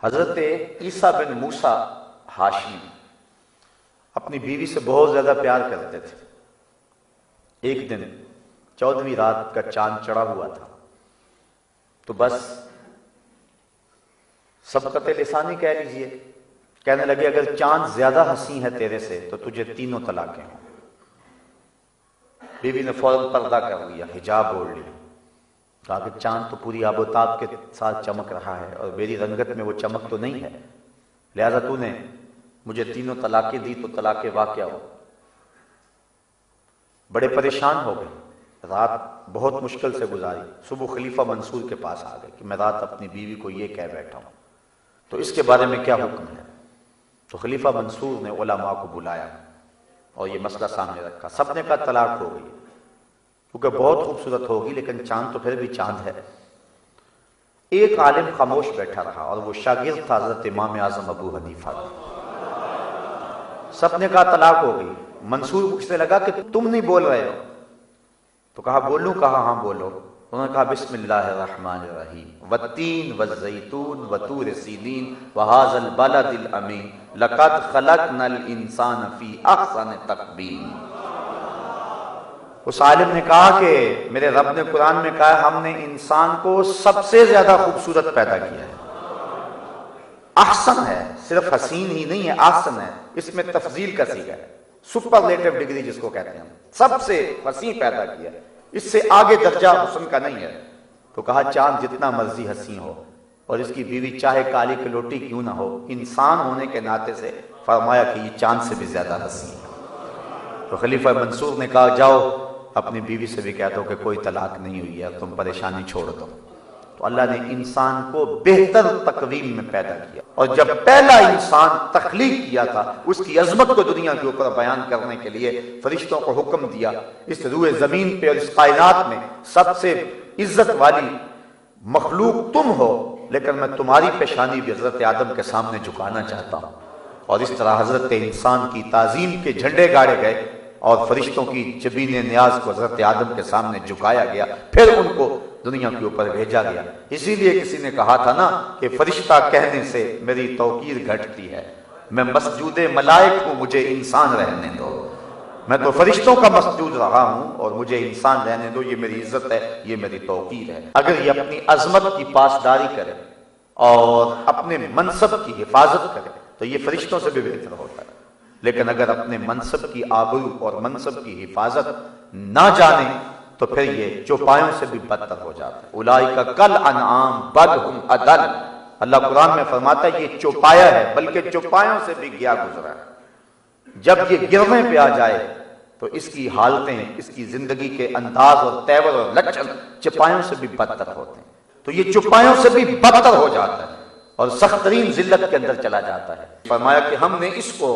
حضرت عیسیٰ بن موسیٰ ہاشمی اپنی بیوی سے بہت زیادہ پیار کرتے تھے۔ ایک دن 14ویں رات کا چاند چڑھا ہوا تھا تو بس سبقت لسانی کہہ لیجئے، کہنے لگے اگر چاند زیادہ حسین ہے تیرے سے تو تجھے تینوں طلاقیں ہوں۔ بیوی نے فوراً پردہ کر لیا، حجاب اوڑھ لیا، کہا کہ چاند تو پوری آب و تاب کے ساتھ چمک رہا ہے اور میری رنگت میں وہ چمک تو نہیں ہے، لہذا تو نے مجھے تینوں طلاقیں دی تو طلاق واقع ہو۔ بڑے پریشان ہو گئے، رات بہت مشکل سے گزاری، صبح خلیفہ منصور کے پاس آ گئے کہ میں رات اپنی بیوی کو یہ کہہ بیٹھا ہوں تو اس کے بارے میں کیا حکم ہے۔ تو خلیفہ منصور نے علماء کو بلایا اور یہ مسئلہ سامنے رکھا۔ سب نے کہا طلاق ہو گئی، کیونکہ بہت خوبصورت ہوگی لیکن چاند تو پھر بھی چاند ہے۔ ایک عالم خاموش بیٹھا رہا اور وہ شاگرد تھا حضرت امام اعظم ابو حنیفہ۔ سب نے کہا طلاق ہو گئی۔ منصور پوچھنے لگا کہ تم نہیں بول رہے ہو؟ تو کہا بولوں؟ کہا ہاں بولو۔ انہوں نے کہا بسم اللہ الرحمن الرحیم والتین والزیتون وطور سینین وہذا البلد الامین لقد خلقنا الانسان فی احسن تقویم۔ اس عالم نے کہا کہ میرے رب نے قرآن میں کہا ہے ہم نے انسان کو سب سے زیادہ خوبصورت پیدا کیا ہے۔ احسن ہے، صرف حسین ہی نہیں ہے، احسن ہے، اس میں تفضیل کا صیغہ ہے، سپرلیٹو ڈگری جس کو کہتے ہیں، سب سے حسین پیدا کیا ہے، اس سے آگے درجہ حسن کا نہیں ہے۔ تو کہا چاند جتنا مرضی حسین ہو اور اس کی بیوی چاہے کالی کلوٹی کیوں نہ ہو، انسان ہونے کے ناطے سے فرمایا کہ یہ چاند سے بھی زیادہ حسین ہے۔ تو خلیفہ منصور نے کہا جاؤ اپنی بیوی سے بھی کہہ دو کہ کوئی طلاق نہیں ہوئی ہے، تم پریشانی چھوڑ دو۔ تو اللہ نے انسان کو بہتر تقویم میں پیدا کیا، اور جب پہلا انسان تخلیق کیا تھا اس کی عظمت کو دنیا کے اوپر بیان کرنے کے لیے فرشتوں کو حکم دیا اس روئے زمین پہ اور اس کائنات میں سب سے عزت والی مخلوق تم ہو، لیکن میں تمہاری پیشانی بھی حضرت آدم کے سامنے جھکانا چاہتا ہوں۔ اور اس طرح حضرت انسان کی تعظیم کے جھنڈے گاڑے گئے اور فرشتوں کی جبین نیاز کو حضرت آدم کے سامنے جھکایا گیا، پھر ان کو دنیا کے اوپر بھیجا گیا۔ اسی لیے کسی نے کہا تھا نا کہ فرشتہ کہنے سے میری توقیر گھٹتی ہے، میں مسجود ملائک ہوں مجھے انسان رہنے دو۔ میں تو فرشتوں کا مسجود رہا ہوں اور مجھے انسان رہنے دو، یہ میری عزت ہے، یہ میری توقیر ہے۔ اگر یہ اپنی عظمت کی پاسداری کرے اور اپنے منصب کی حفاظت کرے تو یہ فرشتوں سے بھی بہتر ہوتا ہے، لیکن اگر اپنے منصب کی آبرو اور منصب کی حفاظت نہ جانے تو پھر یہ چوپایوں سے بھی بدتر ہو جاتا ہے۔ اولئک کالانعام بل ھم اضل، اللہ قرآن میں فرماتا ہے یہ چوپایا ہے بلکہ چوپایوں سے بھی گیا گزرا ہے۔ جب یہ گرنے پہ آ جائے تو اس کی حالتیں، اس کی زندگی کے انداز اور تیور اور لچن چوپایوں سے بھی بدتر ہوتے ہیں، تو یہ چوپایوں سے بھی بدتر ہو جاتا ہے اور سخت ترین ذلت کے اندر چلا جاتا ہے۔ فرمایا کہ ہم نے اس کو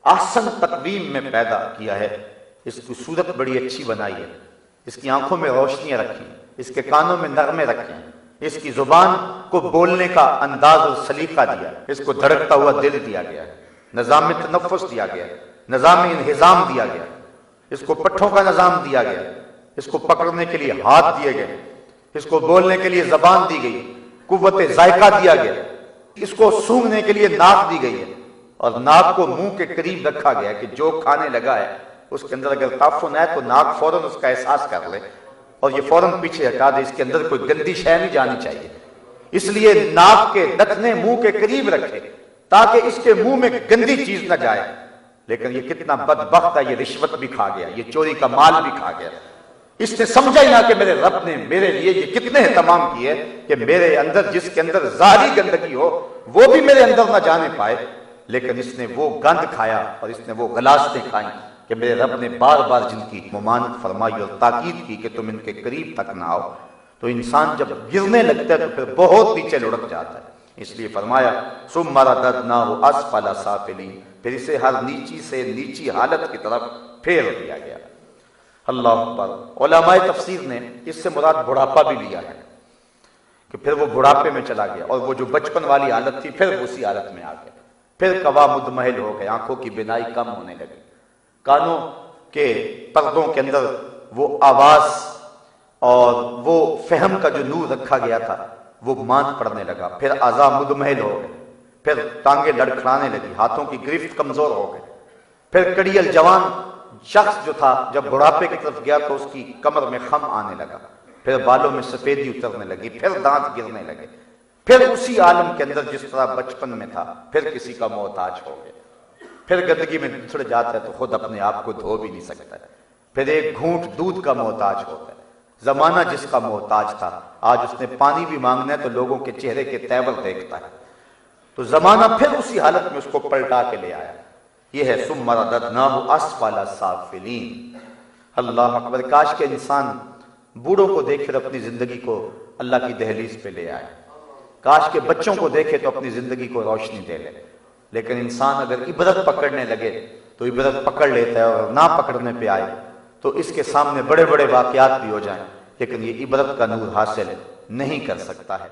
احسن تقویم میں پیدا کیا ہے، اس کی صورت بڑی اچھی بنائی ہے، اس کی آنکھوں میں روشنیاں رکھی، اس کے کانوں میں نغمے رکھے، اس کی زبان کو بولنے کا انداز اور سلیقہ دیا، اس کو دھڑکتا ہوا دل دیا گیا ہے، نظام تنفس دیا گیا ہے، نظام انہضام دیا گیا، اس کو پٹھوں کا نظام دیا گیا، اس کو پکڑنے کے لیے ہاتھ دیے گئے، اس کو بولنے کے لیے زبان دی گئی، قوت ذائقہ دیا گیا، اس کو سونگھنے کے لیے ناک دی گئی ہے، اور ناک کو منہ کے قریب رکھا گیا کہ جو کھانے لگا ہے اس کے اندر اگر تعفن ہے تو ناک فوراً اس کا احساس کر لے اور یہ فوراً پیچھے ہٹا دے، اس کے اندر کوئی گندی شے نہیں جانی چاہیے، اس لیے ناک کے نتنے منہ کے قریب رکھے تاکہ اس کے منہ میں گندی چیز نہ جائے۔ لیکن یہ کتنا بدبخت ہے، یہ رشوت بھی کھا گیا، یہ چوری کا مال بھی کھا گیا، اس نے سمجھا ہی نہ کہ میرے رب نے میرے لیے یہ کتنے اہتمام کیے کہ میرے اندر جس کے اندر ظاہری گندگی ہو وہ بھی میرے اندر نہ جانے پائے، لیکن اس نے وہ گند کھایا اور اس نے وہ غلاظتیں کھائیں کہ میرے رب نے بار بار جن کی ممانعت فرمائی اور تاکید کی کہ تم ان کے قریب تک نہ آؤ۔ تو انسان جب گرنے لگتا ہے تو پھر بہت نیچے لڑک جاتا ہے، اس لیے فرمایا ثم رددناہ اسفل سافلین، پھر اسے ہر نیچی سے نیچی حالت کی طرف پھیر دیا گیا۔ اللہ اکبر۔ علماء تفسیر نے اس سے مراد بڑھاپا بھی لیا ہے کہ پھر وہ بڑھاپے میں چلا گیا اور وہ جو بچپن والی حالت تھی پھر اسی حالت میں آ گیا، پھر قوا مدمحل ہو گئے، آنکھوں کی بینائی کم ہونے لگی، کانوں کے پردوں کے اندر وہ آواز اور وہ فہم کا جو نور رکھا گیا تھا وہ ماند پڑنے لگا، پھر اعضاء مدمحل ہو گئے، پھر ٹانگیں لڑکھڑانے لگی، ہاتھوں کی گرفت کمزور ہو گئی، پھر کڑیل جوان شخص جو تھا جب بڑھاپے کی طرف گیا تو اس کی کمر میں خم آنے لگا، پھر بالوں میں سفیدی اترنے لگی، پھر دانت گرنے لگے، پھر اسی عالم کے اندر جس طرح بچپن میں تھا پھر کسی کا محتاج ہو گیا، پھر گندگی میں بچھڑ جاتا ہے تو خود اپنے آپ کو دھو بھی نہیں سکتا ہے، پھر ایک گھونٹ دودھ کا محتاج ہوتا ہے۔ زمانہ جس کا محتاج تھا آج اس نے پانی بھی مانگنا ہے تو لوگوں کے چہرے کے تیور دیکھتا ہے، تو زمانہ پھر اسی حالت میں اس کو پلٹا کے لے آیا۔ یہ ہے ثم رددناہ اسفل سافلین۔ اللہ اکبر، کاش کہ انسان بوڑھوں کو دیکھ کر اپنی زندگی کو اللہ کی دہلیز پہ لے آئے، کاش کہ بچوں کو دیکھے تو اپنی زندگی کو روشنی دے لے، لیکن انسان اگر عبرت پکڑنے لگے تو عبرت پکڑ لیتا ہے، اور نہ پکڑنے پہ آئے تو اس کے سامنے بڑے بڑے واقعات بھی ہو جائیں لیکن یہ عبرت کا نور حاصل نہیں کر سکتا ہے۔